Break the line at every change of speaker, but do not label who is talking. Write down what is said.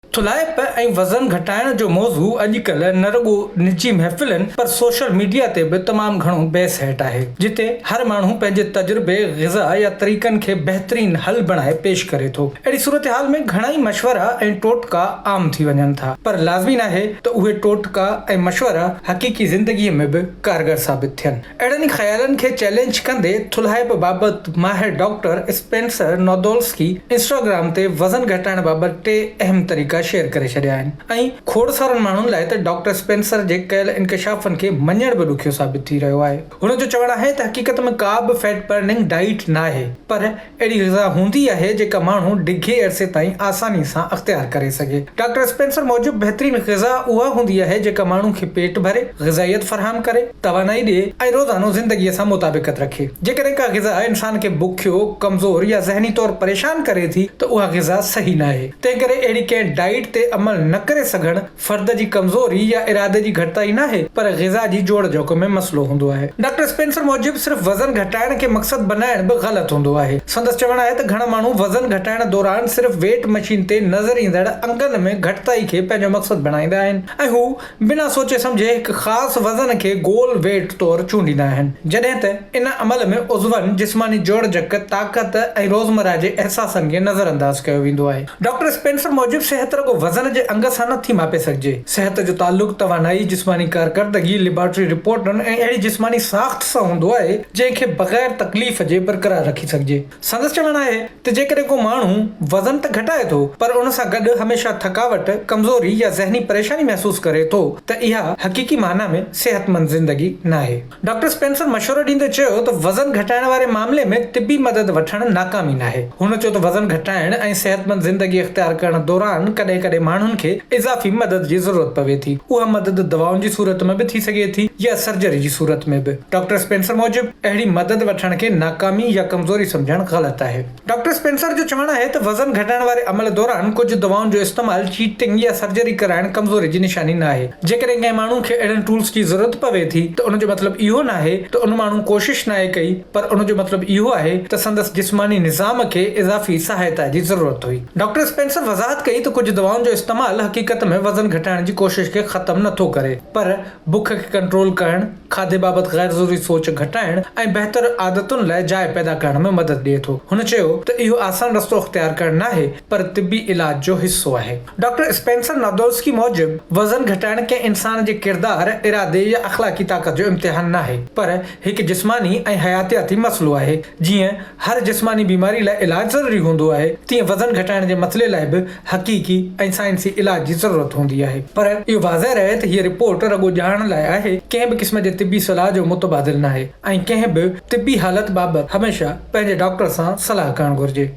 थुलाइप ऐं वज़न घटाइण जो मौज़ू अॼुकल्ह न रुॻो निजी महफ़िलनि पर सोशल मीडिया ते बि तमामु घणो बहस हेठि आहे, जिते हर माण्हू पंहिंजे तजुर्बे ग़िज़ा या तरीक़नि खे बहितरीन हल बणाए पेश करे थो। अहिड़ी सूरतहाल में घणेई मशवरा ऐं टोटका आम थी वञनि था, पर लाज़मी नाहे त उहे टोटका ऐं मशवरा हक़ीक़ी ज़िंदगीअ में बि कारगर साबित थियनि। अहिड़नि ख़्यालनि खे चैलेंज कंदे थुलाइप बाबति माहिर डॉक्टर स्पेंसर नोदोल्स्की इंस्टाग्राम ते वज़न घटाइण बाबति 3 अहम तरीक़ा शेयर करे छॾिया आहिनि ऐं खोड़सारनि माण्हुनि लाइ त डॉक्टर स्पेंसर जे कयल इंकशाफनि खे मञण बि ॾुखियो साबित थी रहियो आहे। हुन जो चवणु आहे त हक़ीक़त में का बि फैट बर्निंग डाइट न आहे, पर अहिड़ी ग़िज़ा हूंदी आहे जेका माण्हू डिघे अरसे ताईं आसानी सां अख़्तियार करे सघे। डॉक्टर स्पेंसर मूजिबि बहितरीन ग़िज़ा उहा हूंदी आहे जेका माण्हू खे पेट भरे, ग़िज़ाइयत फ़राहम करे, तवानाई ॾिए ऐं रोज़ानो ज़िंदगीअ सां मुताबिक़त रखे। जेकॾहिं का ग़िज़ा इंसान खे बुखियो, कमज़ोर या ज़हनी तौर परेशान करे थी त उहा ग़िज़ा सही न आहे। तंहिं करे अहिड़ी कंहिं डाइट ते अमल न करे सघण फर्द जी कमज़ोरी या इरादे जी घटिताई नाहे, पर ग़िज़ा जी जोड़ जोक में मसलो हूंदो आहे। डॉक्टर स्पेंसर मूजिबि सिर्फ़ वज़न घटाइण खे मक़सद बनाइण बि ग़लति हूंदो आहे। संदसि चवणु आहे त घणा माण्हू वज़न घटाइण दौरान सिर्फ़ वेट मशीन ते नज़र ईंदड़ अंगनि में घटिताई खे पंहिंजो मक़सद बणाईंदा आहिनि ऐं हू बिना सोचे सम्झे हिकु ख़ासि वज़न खे गोल वेट तौरु चूंडींदा आहिनि, जॾहिं त इन अमल में उज़वनि, जिस्मानी जोड़ जक, ताक़त ऐं रोज़मर्रा जे अहसासनि खे नज़रअंदाज़ कयो वेंदो आहे। डॉक्टर स्पेंसर मूजिबि सिहत रुॻो वज़न जे अंग सां नथी मापे सघिजे। सिहत जो ताल्लुक़ तवानाई, जिस्मानी कारकर्दगी, लेबोरेटरी रिपोर्टनि ऐं अहिड़ी जिस्मानी साख़्त सां हूंदो आहे जंहिंखे बग़ैर तकलीफ़ जे बरक़रार रखी सघिजे। संदसि चवणु आहे त जेकॾहिं को माण्हू वज़न त घटाए थो पर उन सां गॾु हमेशह थकावट, कमज़ोरी या ज़हनी परेशानी महसूसु करे थो त इहा हक़ीक़ी माना में सेहतमंद ज़िंदगी न आहे। डॉक्टर स्पेंसर मशवरो ॾींदे चयो त वज़न घटाइण वारे मामले में तिबी मदद वठणु नाकामी नाहे। हुन चयो त वज़न घटाइण ऐं सेहतमंद ज़िंदगी इख़्तियार करण दौरान कॾहिं कॾहिं माण्हुनि खे इज़ाफ़ी मदद जी ज़रूरत पवे थी। उहा मदद दवाउनि जी सूरत में बि थी सघे थी या सर्जरी जी सूरत में बि। डॉक्टर स्पेंसर मूजिबि अहिड़ी मदद वठण खे नाकामी या कमज़ोरी सम्झणु ग़लति आहे। डॉक्टर स्पेंसर जो चवणु आहे त वज़न घटाइण वारे अमल दौरान कुझु दवाउनि जो इस्तेमालु चीटिंग या सर्जरी कराइण कमज़ोरी जी निशानी न आहे। जेकॾहिं कंहिं माण्हू खे अहिड़नि टूल्स जी ज़रूरत पवे थी त उन जो मतिलबु इहो न आहे त उन माण्हू कोशिश नाहे कई, पर उन जो मतिलबु इहो आहे त संदसि जिस्मानी निज़ाम खे इज़ाफ़ी सहायता जी ज़रूरत हुई। डॉक्टर स्पेंसर वज़ाहत कई त कुझु दवाउनि जो इस्तेमालु हक़ीक़त में वज़न घटाइण जी कोशिश खे ख़त्म नथो करे, पर बुख खे कंट्रोल करण, खाधे बाबति गैर ज़रूरी सोच घटाइण ऐं बहितर आदतुनि लाइ जाइ पैदा करण में मदद ॾिए थो। हुन चयो त इहो आसान रस्तो इख़्तियार करणु नाहे, पर तिबी इलाज जो हिसो आहे। डॉक्टर स्पेंसर नोदोल्स्की मूजिबि वज़न घटाइण कंहिं इंसान जे किरदार, इरादे या अख़लाक़ी ताक़त जो इम्तिहान नाहे, पर हिकु जिस्मानी ऐं हयातियाती मसलो आहे। जीअं हर जिस्मानी बीमारी लाइ इलाज ज़रूरी हूंदो आहे, तीअं वज़न घटाइण जे मसइले लाइ बि हक़ीक़ी ऐं साइंसी इलाज जी ज़रूरत हूंदी आहे। पर इहो वाज़ह रहे त हीअ रिपोर्ट रुॻो ॼाणण लाइ आहे, कंहिं बि क़िस्म जे तिबी सलाह जो मुतबादिल नाहे ऐं कंहिं बि तिबी हालत बाबति हमेशह पंहिंजे डॉक्टर सां सलाह करणु घुरिजे।